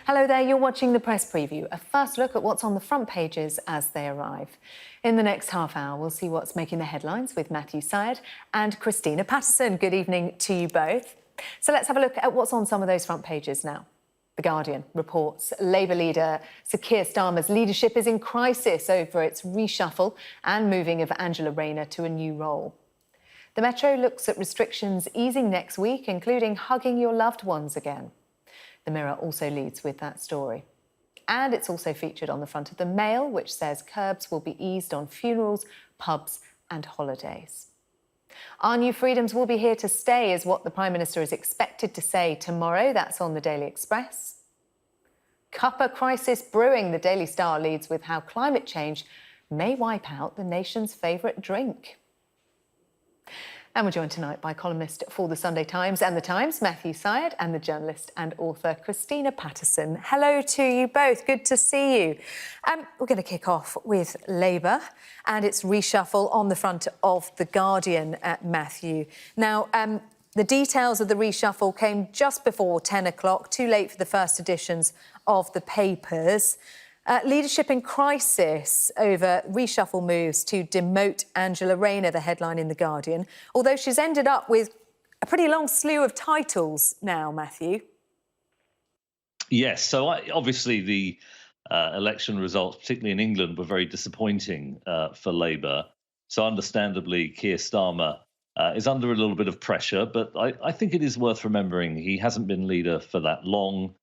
Hello there, you're watching the press preview, a first look at what's on the front pages as they arrive. In the next half hour, we'll see what's making the headlines with Syed and Christina Patterson. Good evening to you both. So let's have a look at what's on some of those front pages now. The Guardian reports Labour leader Sir Keir Starmer's leadership is in crisis over its reshuffle and moving of Angela Rayner to a new role. The Metro looks at restrictions easing next week, including hugging your loved ones again. The Mirror also leads with that story. And it's also featured on the front of the Mail, which says curbs will be eased on funerals, pubs and holidays. Our new freedoms will be here to stay, is what the Prime Minister is expected to say tomorrow. That's on the Daily Express. Cuppa crisis brewing. The Daily Star leads with how climate change may wipe out the nation's favourite drink. And we're joined tonight by columnist for the Sunday Times and the Times, Syed, and the journalist and author Christina Patterson. Hello to you both. Good to see you. We're going to kick off with Labour and its reshuffle on the front of The Guardian, Matthew. Now, the details of the reshuffle came just before 10 o'clock, too late for the first editions of the papers. Leadership in crisis over reshuffle moves to demote Angela Rayner, the headline in The Guardian, although she's ended up with a pretty long slew of titles now, Matthew. Yes, so obviously the election results, particularly in England, were very disappointing for Labour. So understandably, Keir Starmer is under a little bit of pressure, but I think it is worth remembering he hasn't been leader for that long.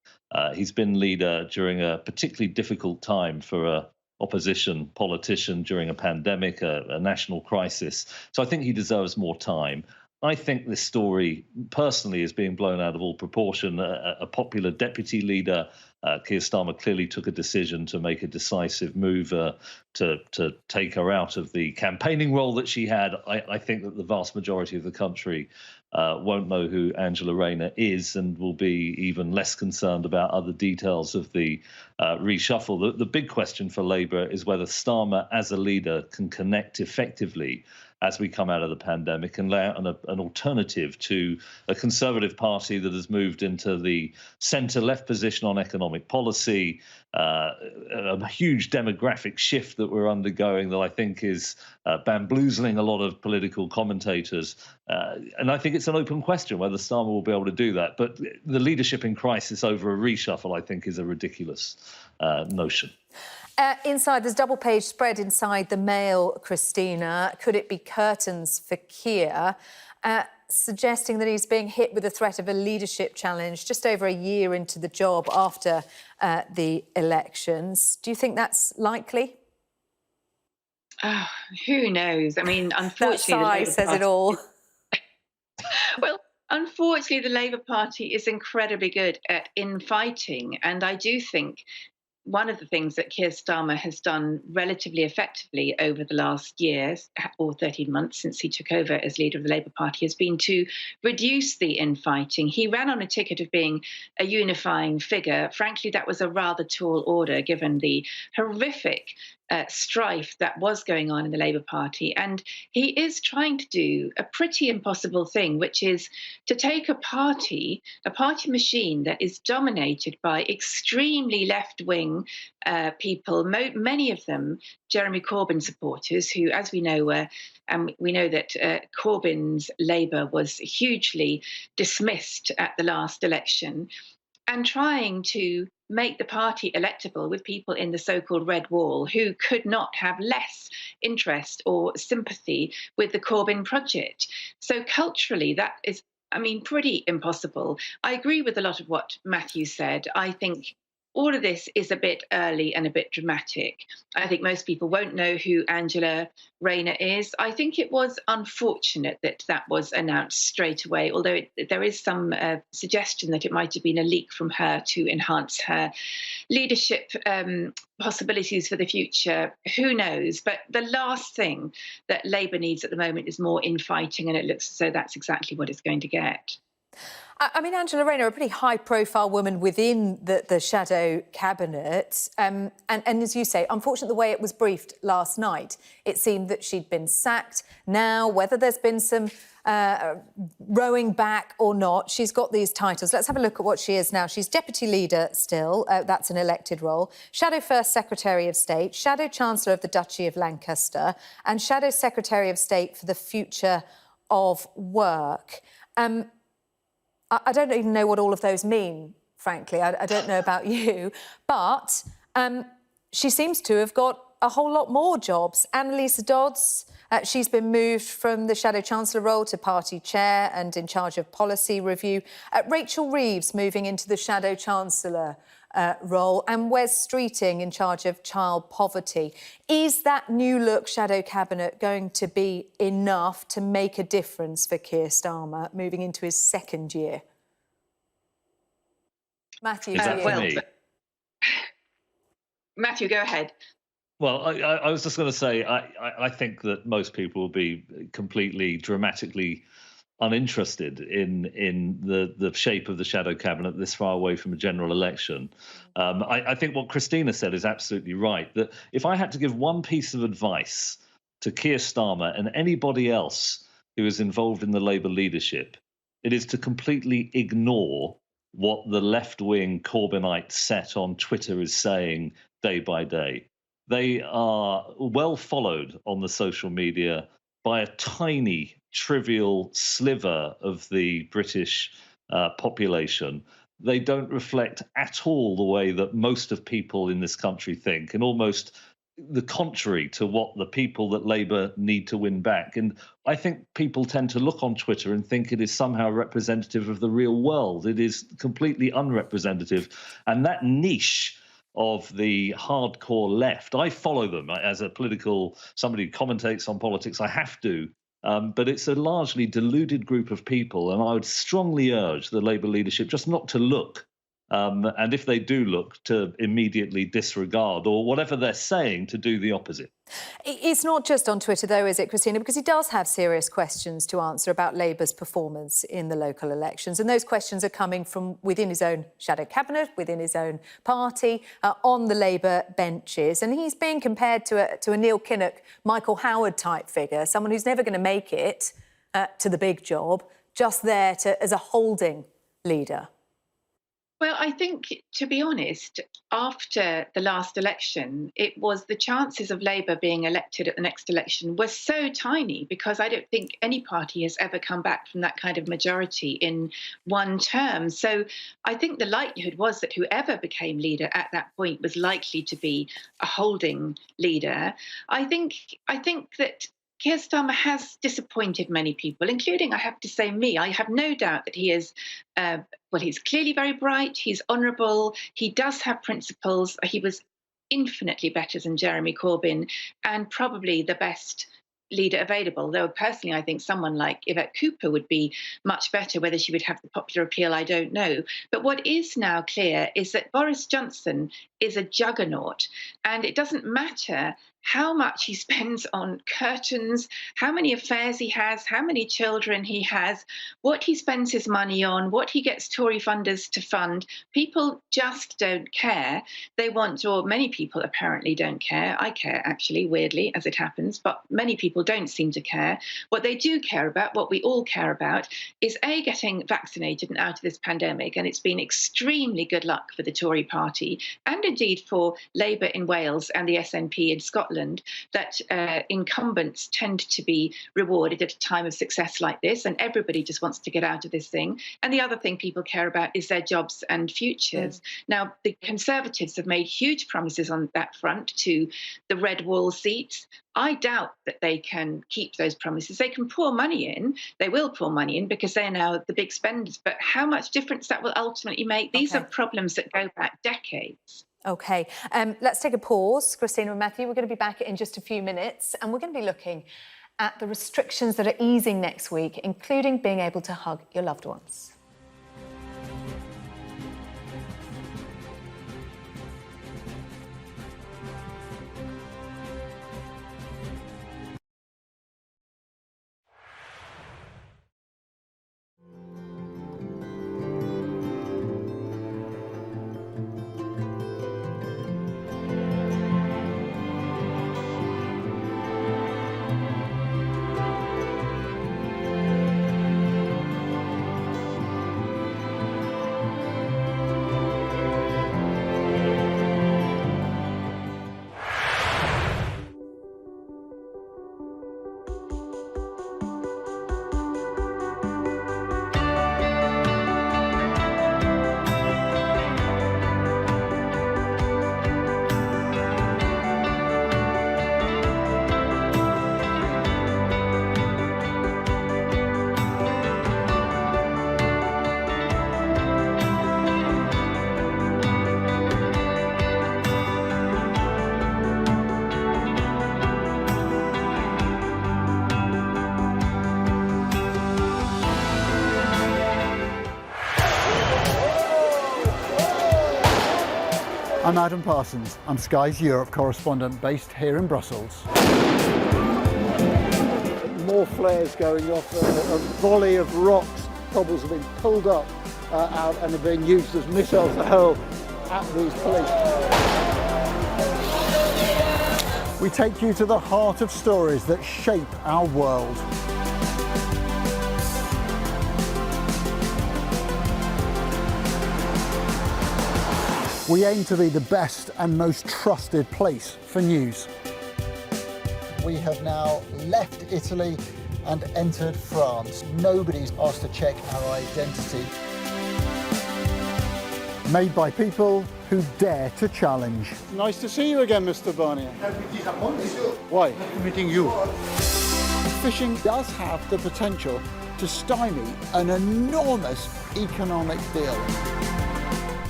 He's been leader during a particularly difficult time for a opposition politician during a pandemic, a national crisis. So I think he deserves more time. I think this story personally is being blown out of all proportion. A popular deputy leader, Keir Starmer, clearly took a decision to make a decisive move to take her out of the campaigning role that she had. I think that the vast majority of the country won't know who Angela Rayner is and will be even less concerned about other details of the reshuffle. The big question for Labour is whether Starmer, as a leader, can connect effectively as we come out of the pandemic and lay out an alternative to a Conservative Party that has moved into the centre-left position on economic policy, a huge demographic shift that we're undergoing that I think is bamboozling a lot of political commentators. And I think it's an open question whether Starmer will be able to do that. But the leadership in crisis over a reshuffle, I think, is a ridiculous notion. Inside, there's double-page spread inside the Mail, Christina. Could it be curtains for Keir? Suggesting that he's being hit with the threat of a leadership challenge just over a year into the job after the elections. Do you think that's likely? Oh, who knows? I mean, unfortunately... That sigh says it all. Well, unfortunately, the Labour Party is incredibly good at infighting, and I do think one of the things that Keir Starmer has done relatively effectively over the last years or 13 months since he took over as leader of the Labour Party has been to reduce the infighting. He ran on a ticket of being a unifying figure. Frankly, that was a rather tall order given the horrific strife that was going on in the Labour Party. And he is trying to do a pretty impossible thing, which is to take a party machine that is dominated by extremely left-wing people, many of them Jeremy Corbyn supporters, who, as we know, we know that Corbyn's Labour was hugely dismissed at the last election, and trying to make the party electable with people in the so-called red wall who could not have less interest or sympathy with the Corbyn project. So culturally, that is, I mean, pretty impossible. I agree with a lot of what Matthew said. I think all of this is a bit early and a bit dramatic. I think most people won't know who Angela Rayner is. I think it was unfortunate that that was announced straight away, although there is some suggestion that it might have been a leak from her to enhance her leadership possibilities for the future. Who knows? But the last thing that Labour needs at the moment is more infighting, and it looks as though that's exactly what it's going to get. I mean, Angela Rayner, a pretty high-profile woman within the shadow cabinet. And as you say, unfortunately, the way it was briefed last night, it seemed that she'd been sacked. Now, whether there's been some rowing back or not, she's got these titles. Let's have a look at what she is now. She's Deputy Leader still. That's an elected role. Shadow First Secretary of State, Shadow Chancellor of the Duchy of Lancaster, and Shadow Secretary of State for the Future of Work. I don't even know what all of those mean, frankly. I don't know about you. But she seems to have got a whole lot more jobs. Annalisa Dodds, she's been moved from the Shadow Chancellor role to Party Chair and in charge of policy review. Rachel Reeves moving into the Shadow Chancellor role, and Wes Streeting in charge of child poverty. Is that new look Shadow Cabinet going to be enough to make a difference for Keir Starmer moving into his second year? Matthew, Matthew, go ahead. Well, I was just going to say, I think that most people will be completely dramatically uninterested in the shape of the shadow cabinet this far away from a general election. I think what Christina said is absolutely right, that if I had to give one piece of advice to Keir Starmer and anybody else who is involved in the Labour leadership, it is to completely ignore what the left-wing Corbynite set on Twitter is saying day by day. They are well followed on the social media by a tiny, trivial sliver of the British population. They don't reflect at all the way that most of people in this country think, and almost the contrary to what the people that Labour need to win back. And I think people tend to look on Twitter and think it is somehow representative of the real world. It is completely unrepresentative. And that niche of the hardcore left, I follow them as a somebody who commentates on politics. I have to. But it's a largely deluded group of people, and I would strongly urge the Labour leadership just not to look. And if they do look, to immediately disregard, or whatever they're saying, to do the opposite. It's not just on Twitter, though, is it, Christina? Because he does have serious questions to answer about Labour's performance in the local elections. And those questions are coming from within his own shadow cabinet, within his own party, on the Labour benches. And he's being compared to a Neil Kinnock, Michael Howard type figure, someone who's never going to make it to the big job, just there as a holding leader. Well, I think, to be honest, after the last election, it was the chances of Labour being elected at the next election were so tiny, because I don't think any party has ever come back from that kind of majority in one term. So I think the likelihood was that whoever became leader at that point was likely to be a holding leader. I think that Keir Starmer has disappointed many people, including, I have to say, me. I have no doubt that he is, he's clearly very bright, he's honourable, he does have principles. He was infinitely better than Jeremy Corbyn, and probably the best leader available, though personally I think someone like Yvette Cooper would be much better. Whether she would have the popular appeal, I don't know. But what is now clear is that Boris Johnson is a juggernaut, and it doesn't matter how much he spends on curtains, how many affairs he has, how many children he has, what he spends his money on, what he gets Tory funders to fund. People just don't care. They want, or many people apparently don't care. I care, actually, weirdly, as it happens, but many people don't seem to care. What they do care about, what we all care about, is A, getting vaccinated and out of this pandemic. And it's been extremely good luck for the Tory party, and indeed for Labour in Wales and the SNP in Scotland, that incumbents tend to be rewarded at a time of success like this, and everybody just wants to get out of this thing. And the other thing people care about is their jobs and futures. Now, the Conservatives have made huge promises on that front to the red wall seats. I doubt that they can keep those promises. They can pour money in. They will pour money in because they're now the big spenders. But how much difference that will ultimately make, these are problems that go back decades. OK, let's take a pause. Christina and Matthew, we're going to be back in just a few minutes, and we're going to be looking at the restrictions that are easing next week, including being able to hug your loved ones. I'm Adam Parsons. I'm Sky's Europe correspondent based here in Brussels. More flares going off, a volley of rocks, cobbles have been pulled up out and are being used as missiles to hurl at these police. We take you to the heart of stories that shape our world. We aim to be the best and most trusted place for news. We have now left Italy and entered France. Nobody's asked to check our identity. Made by people who dare to challenge. Nice to see you again, Mr. Barnier. Why? Meeting you. Fishing does have the potential to stymie an enormous economic deal.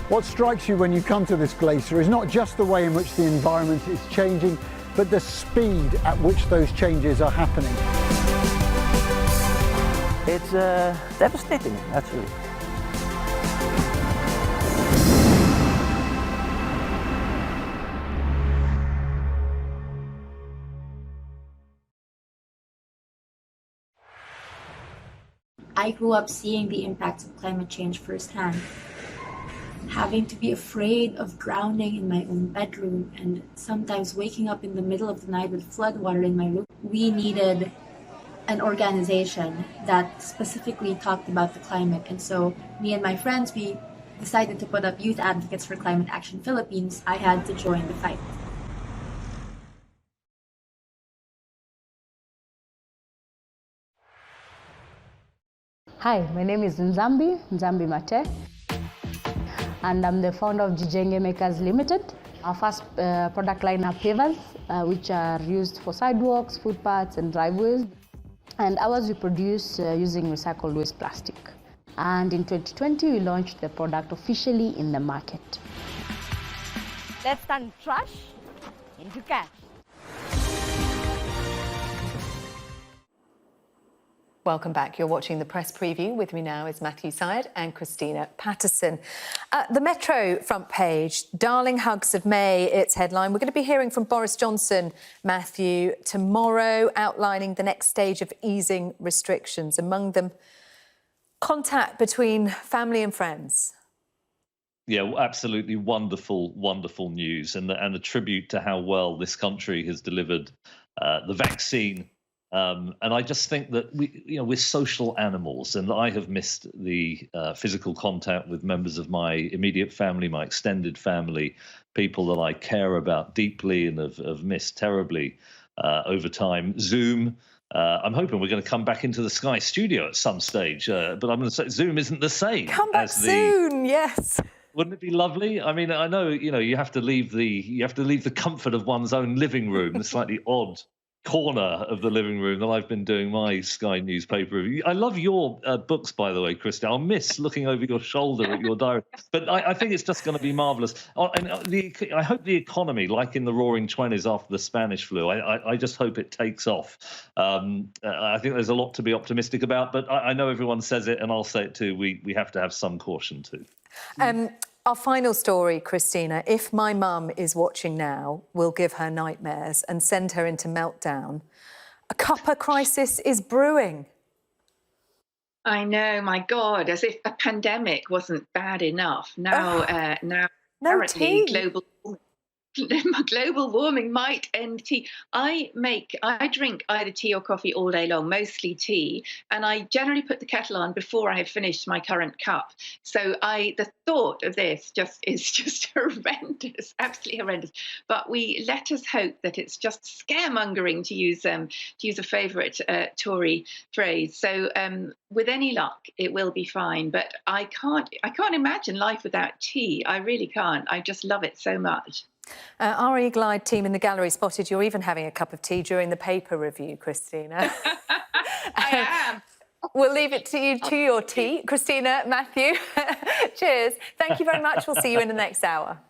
What strikes you when you come to this glacier is not just the way in which the environment is changing, but the speed at which those changes are happening. It's devastating, actually. I grew up seeing the impacts of climate change firsthand. Having to be afraid of drowning in my own bedroom and sometimes waking up in the middle of the night with floodwater in my room. We needed an organization that specifically talked about the climate. And so me and my friends, we decided to put up Youth Advocates for Climate Action Philippines. I had to join the fight. Hi, my name is Nzambi Mate, and I'm the founder of Jijenge Makers Limited. Our first product line are pavers, which are used for sidewalks, footpaths, and driveways. And ours we produce using recycled waste plastic. And in 2020, we launched the product officially in the market. Let's turn trash into cash. Welcome back. You're watching the press preview. With me now is Matthew Syed and Christina Patterson. The Metro front page, Darling Hugs of May, its headline. We're going to be hearing from Boris Johnson, Matthew, tomorrow, outlining the next stage of easing restrictions, among them contact between family and friends. Yeah, absolutely wonderful, wonderful news, and a tribute to how well this country has delivered the vaccine. And I just think that we're social animals, and I have missed the physical contact with members of my immediate family, my extended family, people that I care about deeply and have missed terribly over time. Zoom. I'm hoping we're going to come back into the Sky studio at some stage, but I'm going to say Zoom isn't the same. Come back soon, yes. Wouldn't it be lovely? I mean, I know you have to leave the comfort of one's own living room, the slightly odd corner of the living room that I've been doing my Sky newspaper review. I love your books, by the way, Christina. I'll miss looking over your shoulder at your diary, but I think it's just going to be marvellous. And I hope the economy, like in the Roaring '20s after the Spanish flu, I just hope it takes off. I think there's a lot to be optimistic about, but I know everyone says it, and I'll say it too. We have to have some caution too. Our final story, Christina, if my mum is watching now, we'll give her nightmares and send her into meltdown. A cuppa crisis is brewing. I know, my God, as if a pandemic wasn't bad enough. Now, apparently global warming might end tea. I drink either tea or coffee all day long, mostly tea, and I generally put the kettle on before I have finished my current cup. So the thought of this is just horrendous, absolutely horrendous. But let us hope that it's just scaremongering, to use a favourite Tory phrase. So with any luck, it will be fine. But I can't imagine life without tea. I really can't. I just love it so much. Our eagle-eyed team in the gallery spotted you're even having a cup of tea during the paper review, Christina. I am. We'll leave it to you, to your tea. Christina, Matthew, cheers. Thank you very much. We'll see you in the next hour.